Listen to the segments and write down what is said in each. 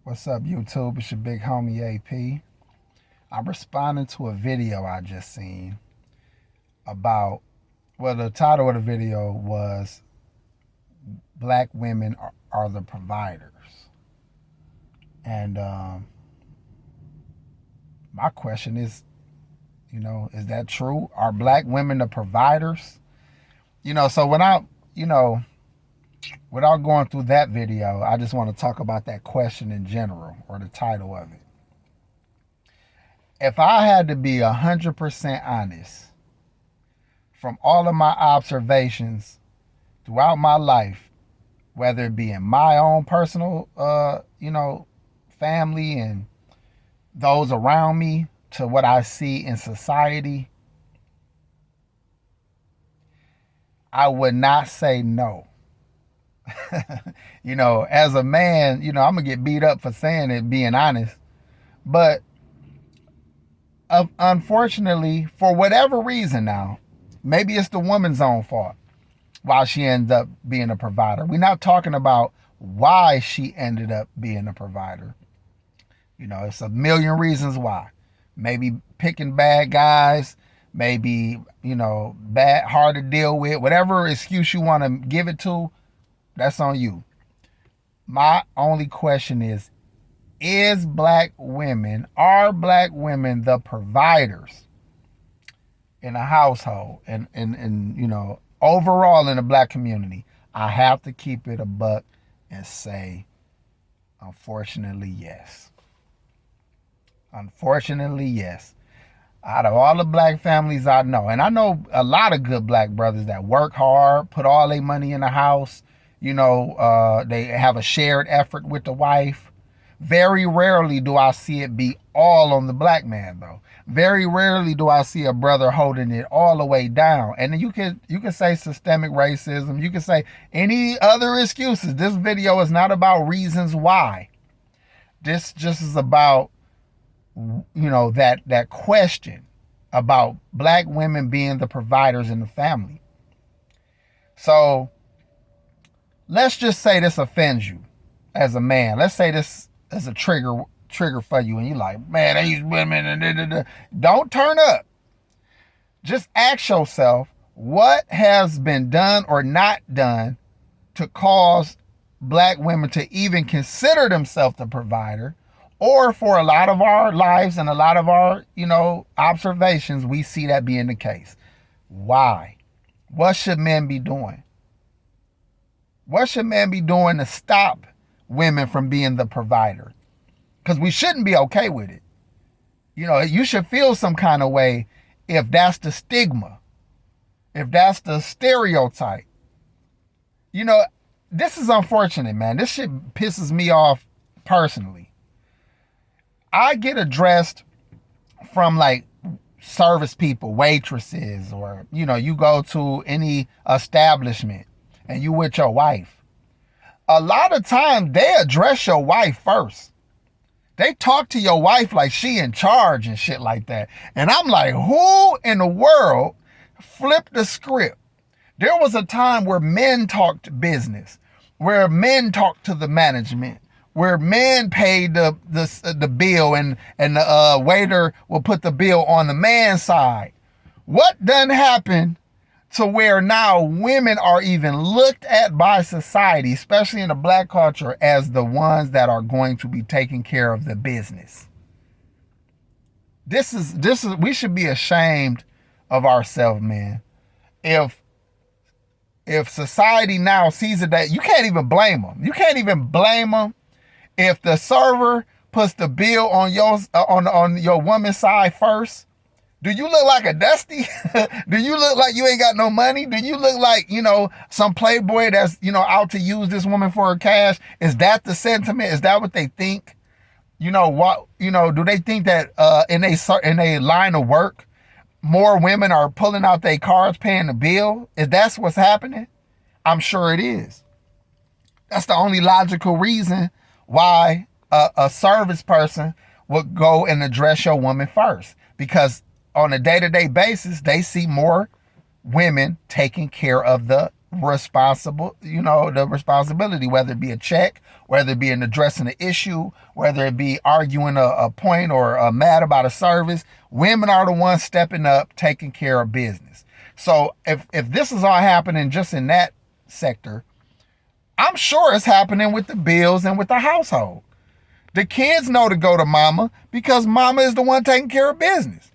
What's up, YouTube? It's your big homie AP. I'm responding to a video I just seen about, well, the title of the video was Black Women are the Providers. And my question is, is that true? Are black women the providers? So without going through that video, I just want to talk about that question in general or the title of it. If I had to be 100% honest, from all of my observations throughout my life, whether it be in my own personal, family and those around me, to what I see in society, I would not say no. As a man, I'm going to get beat up for saying it, being honest. But unfortunately, for whatever reason now, maybe it's the woman's own fault why she ends up being a provider. We're not talking about why she ended up being a provider. It's a million reasons why. Maybe picking bad guys, maybe, bad, hard to deal with, whatever excuse you want to give it to, that's on you. My only question are black women the providers in a household and overall in the black community? I have to keep it a buck and say, unfortunately, yes. Unfortunately, yes. Out of all the black families I know, and I know a lot of good black brothers that work hard, put all their money in the house, they have a shared effort with the wife. Very rarely do I see it be all on the black man, though. Very rarely do I see a brother holding it all the way down. And then you can say systemic racism. You can say any other excuses. This video is not about reasons why. This just is about, that question about black women being the providers in the family. So let's just say this offends you as a man. Let's say this is a trigger for you, and you're like, man, these women, don't turn up. Just ask yourself, what has been done or not done to cause black women to even consider themselves the provider? Or for a lot of our lives and a lot of our, observations, we see that being the case. Why? What should men be doing? What should men be doing to stop women from being the provider? Because we shouldn't be okay with it. You should feel some kind of way if that's the stigma, if that's the stereotype. This is unfortunate, man. This shit pisses me off personally. I get addressed from like service people, waitresses, or, you go to any establishment and you with your wife. A lot of times they address your wife first. They talk to your wife like she in charge and shit like that. And I'm like, who in the world flipped the script? There was a time where men talked business, where men talked to the management, where men paid the bill and the waiter will put the bill on the man's side. What done happened to where now women are even looked at by society, especially in the black culture, as the ones that are going to be taking care of the business? This is we should be ashamed of ourselves, man. If society now sees it, that you can't even blame them. You can't even blame them if the server puts the bill on your woman's side first. Do you look like a dusty? Do you look like you ain't got no money? Do you look like, some playboy that's, out to use this woman for her cash? Is that the sentiment? Is that what they think? Do they think that in a line of work, more women are pulling out their cards, paying the bill? If that's what's happening, I'm sure it is. That's the only logical reason why a service person would go and address your woman first. Because on a day-to-day basis, they see more women taking care of the the responsibility, whether it be a check, whether it be in addressing an issue, whether it be arguing a point or mad about a service. Women are the ones stepping up, taking care of business. So if this is all happening just in that sector, I'm sure it's happening with the bills and with the household. The kids know to go to mama because mama is the one taking care of business.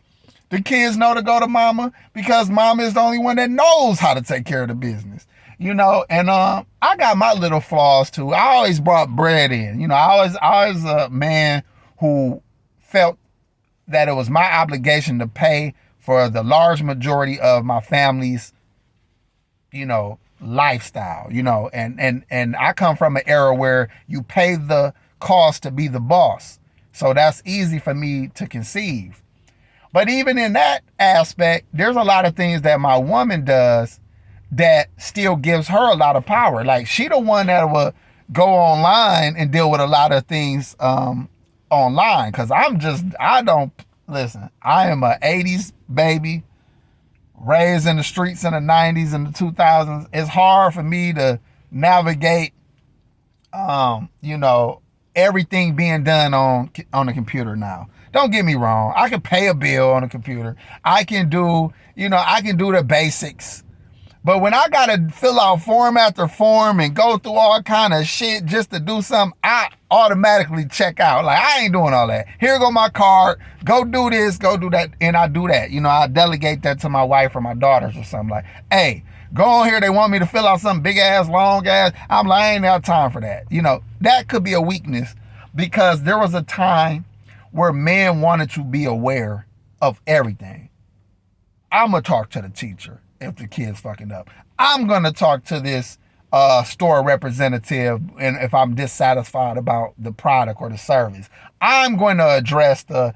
The kids know to go to mama because mama is the only one that knows how to take care of the business. And I got my little flaws too. I always brought bread in. I was a man who felt that it was my obligation to pay for the large majority of my family's, lifestyle, and I come from an era where you pay the cost to be the boss. So that's easy for me to conceive. But even in that aspect, there's a lot of things that my woman does that still gives her a lot of power. Like, she the one that will go online and deal with a lot of things online. Cause I am a 80s baby, raised in the streets in the 90s and the 2000s. It's hard for me to navigate, everything being done on the computer now. Don't get me wrong. I can pay a bill on a computer. I can do the basics. But when I got to fill out form after form and go through all kind of shit just to do something, I automatically check out. Like, I ain't doing all that. Here go my card. Go do this, go do that. And I do that. I delegate that to my wife or my daughters or something. Like, hey, go on here. They want me to fill out some big ass, long ass. I'm like, I ain't got time for that. That could be a weakness, because there was a time where men wanted to be aware of everything. I'm going to talk to the teacher if the kid's fucking up. I'm going to talk to this store representative and if I'm dissatisfied about the product or the service. I'm going to address the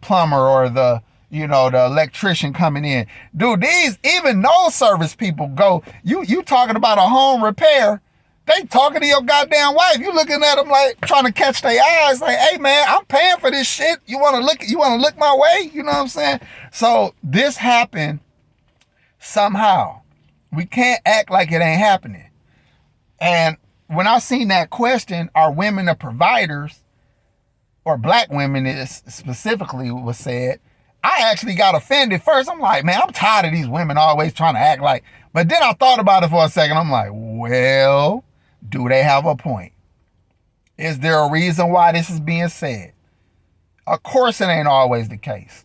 plumber or the electrician coming in. Dude, even those service people go, you talking about a home repair, they talking to your goddamn wife. You looking at them like trying to catch their eyes, like, hey man, I'm paying for this shit. You want to look my way? You know what I'm saying? So this happened somehow. We can't act like it ain't happening. And when I seen that question, are women the providers, or black women is specifically was said, I actually got offended first. I'm like, man, I'm tired of these women always trying to act like, but then I thought about it for a second. I'm like, well, do they have a point? Is there a reason why this is being said? Of course it ain't always the case.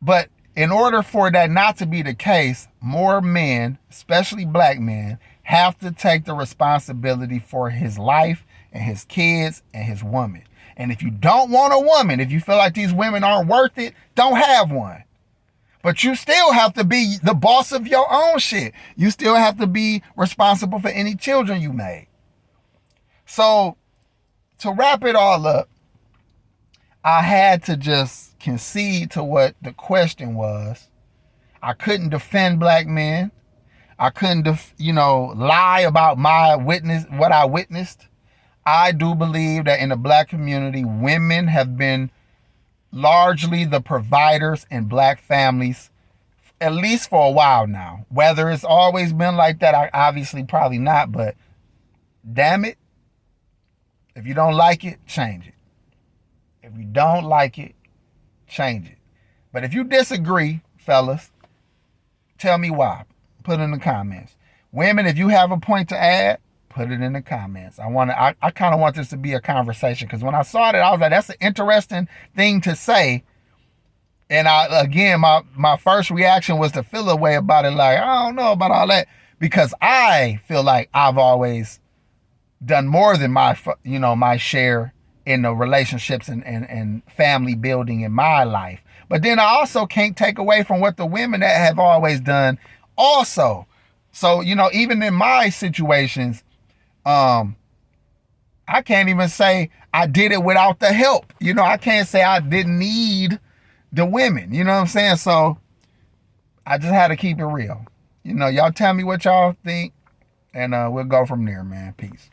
But in order for that not to be the case, more men, especially black men, have to take the responsibility for his life and his kids and his woman. And if you don't want a woman, if you feel like these women aren't worth it, don't have one. But you still have to be the boss of your own shit. You still have to be responsible for any children you made. So to wrap it all up, I had to just concede to what the question was. I couldn't defend black men. I couldn't, lie about what I witnessed. I do believe that in the black community, women have been largely the providers in black families, at least for a while now. Whether it's always been like that, I obviously probably not, but damn it, if you don't like it, change it. If you don't like it, change it. But if you disagree, fellas, tell me why. Put it in the comments. Women, if you have a point to add, put it in the comments. I kind of want this to be a conversation, because when I saw that, I was like, that's an interesting thing to say. And my first reaction was to feel a way about it, like, I don't know about all that, because I feel like I've always done more than my share in the relationships and family building in my life. But then I also can't take away from what the women that have always done also. So, even in my situations, I can't even say I did it without the help. I can't say I didn't need the women. You know what I'm saying? So I just had to keep it real. Y'all tell me what y'all think, and we'll go from there, man. Peace.